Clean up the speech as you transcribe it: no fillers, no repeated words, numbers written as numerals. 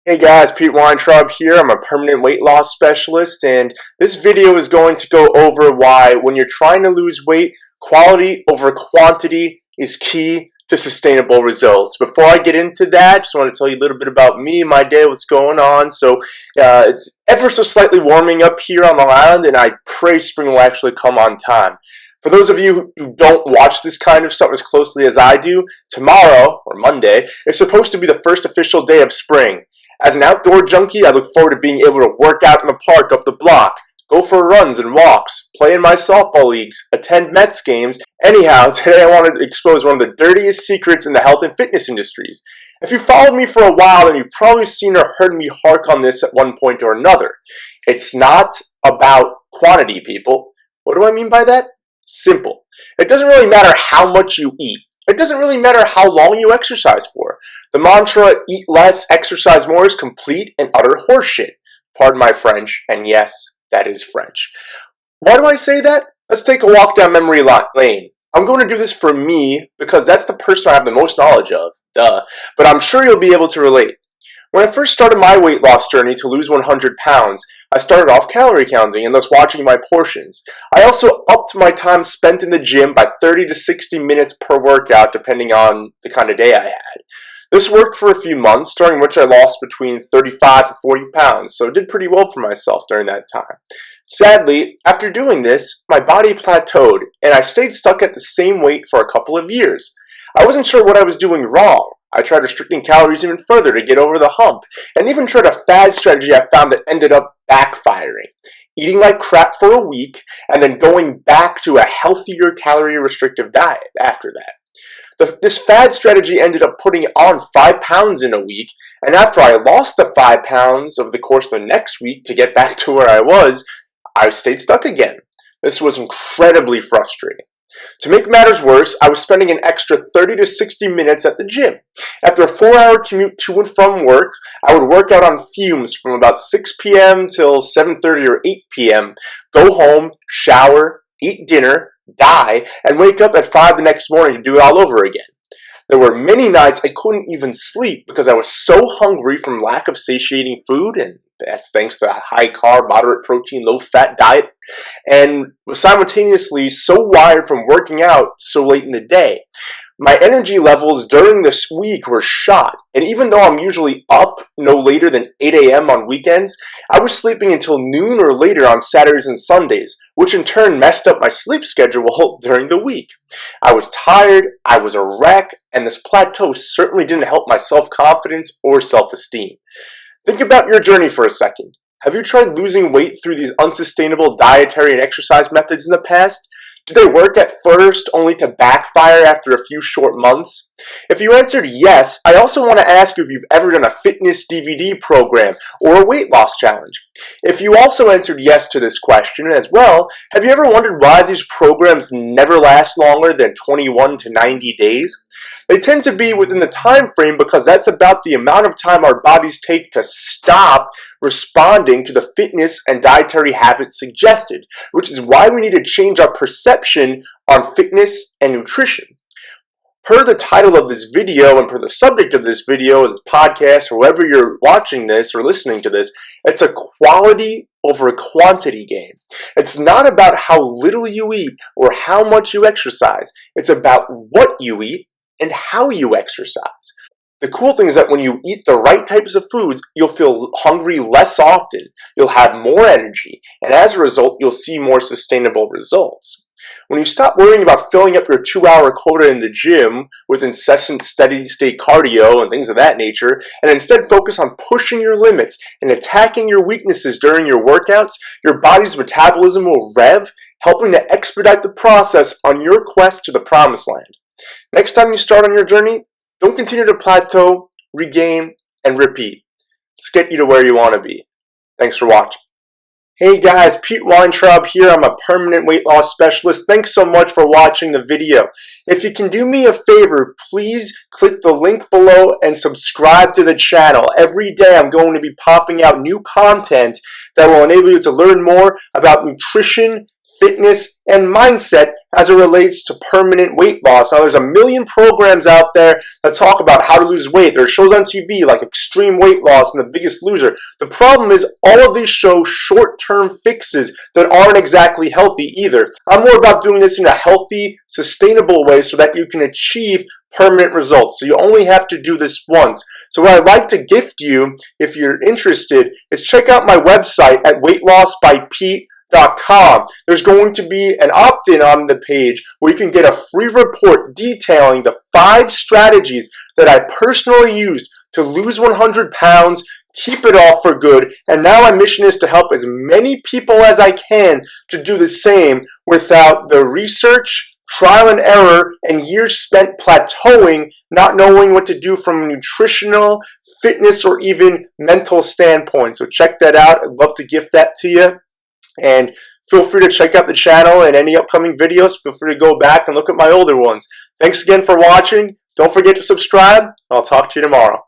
Hey guys, Pete Weintraub here. I'm a permanent weight loss specialist, and this video is going to go over why when you're trying to lose weight, quality over quantity is key to sustainable results. Before I get into that, I just want to tell you a little bit about me, my day, what's going on. It's ever so slightly warming up here on Long Island, and I pray spring will actually come on time. For those of you who don't watch this kind of stuff as closely as I do, tomorrow, or Monday, is supposed to be the first official day of spring. As an outdoor junkie, I look forward to being able to work out in the park up the block, go for runs and walks, play in my softball leagues, attend Mets games. Anyhow, today I want to expose one of the dirtiest secrets in the health and fitness industries. If you followed me for a while, then you've probably seen or heard me hark on this at one point or another. It's not about quantity, people. What do I mean by that? Simple. It doesn't really matter how much you eat. It doesn't really matter how long you exercise for. The mantra, eat less, exercise more, is complete and utter horseshit. Pardon my French, and yes, that is French. Why do I say that? Let's take a walk down memory lane. I'm going to do this for me because that's the person I have the most knowledge of, but I'm sure you'll be able to relate. When I first started my weight loss journey to lose 100 pounds, I started off calorie counting and thus watching my portions. I also upped my time spent in the gym by 30 to 60 minutes per workout, depending on the kind of day I had. This worked for a few months, during which I lost between 35 to 40 pounds, so I did pretty well for myself during that time. Sadly, after doing this, my body plateaued, and I stayed stuck at the same weight for a couple of years. I wasn't sure what I was doing wrong. I tried restricting calories even further to get over the hump, and even tried a fad strategy I found that ended up backfiring. Eating like crap for a week, and then going back to a healthier calorie-restrictive diet after that. This fad strategy ended up putting on 5 pounds in a week, and after I lost the 5 pounds over the course of the next week to get back to where I stayed stuck again. This was incredibly frustrating. To make matters worse, I was spending an extra 30 to 60 minutes at the gym. After a 4-hour commute to and from work, I would work out on fumes from about 6 p.m. till 7:30 or 8 p.m., go home, shower, eat dinner, die, and wake up at 5 the next morning to do it all over again. There were many nights I couldn't even sleep because I was so hungry from lack of satiating food, and that's thanks to a high-carb, moderate-protein, low-fat diet, and was simultaneously so wired from working out so late in the day. My energy levels during this week were shot, and even though I'm usually up no later than 8 a.m. on weekends, I was sleeping until noon or later on Saturdays and Sundays, which in turn messed up my sleep schedule during the week. I was tired, I was a wreck, and this plateau certainly didn't help my self-confidence or self-esteem. Think about your journey for a second. Have you tried losing weight through these unsustainable dietary and exercise methods in the past? Did they work at first only to backfire after a few short months? If you answered yes, I also want to ask you if you've ever done a fitness DVD program or a weight loss challenge. If you also answered yes to this question as well, have you ever wondered why these programs never last longer than 21 to 90 days? They tend to be within the time frame because that's about the amount of time our bodies take to stop responding to the fitness and dietary habits suggested, which is why we need to change our perception on fitness and nutrition. Per the title of this video and per the subject of this video, this podcast, or wherever you're watching this or listening to this, it's a quality over a quantity game. It's not about how little you eat or how much you exercise. It's about what you eat and how you exercise. The cool thing is that when you eat the right types of foods, you'll feel hungry less often, you'll have more energy, and as a result, you'll see more sustainable results. When you stop worrying about filling up your 2-hour quota in the gym with incessant steady-state cardio and things of that nature, and instead focus on pushing your limits and attacking your weaknesses during your workouts, your body's metabolism will rev, helping to expedite the process on your quest to the promised land. Next time you start on your journey, don't continue to plateau, regain, and repeat. Let's get you to where you want to be. Thanks for watching. Hey guys, Pete Weintraub here. I'm a permanent weight loss specialist. Thanks so much for watching the video. If you can do me a favor, please click the link below and subscribe to the channel. Every day I'm going to be popping out new content that will enable you to learn more about nutrition, fitness, and mindset as it relates to permanent weight loss. Now, there's a million programs out there that talk about how to lose weight. There are shows on TV like Extreme Weight Loss and The Biggest Loser. The problem is all of these show short-term fixes that aren't exactly healthy either. I'm more about doing this in a healthy, sustainable way so that you can achieve permanent results. So you only have to do this once. So what I'd like to gift you, if you're interested, is check out my website at weightlossbypete.com. There's going to be an opt-in on the page where you can get a free report detailing the 5 strategies that I personally used to lose 100 pounds, keep it off for good, and now my mission is to help as many people as I can to do the same without the research, trial and error, and years spent plateauing, not knowing what to do from a nutritional, fitness, or even mental standpoint. So check that out. I'd love to gift that to you. And feel free to check out the channel and any upcoming videos. Feel free to go back and look at my older ones. Thanks again for watching. Don't forget to subscribe. I'll talk to you tomorrow.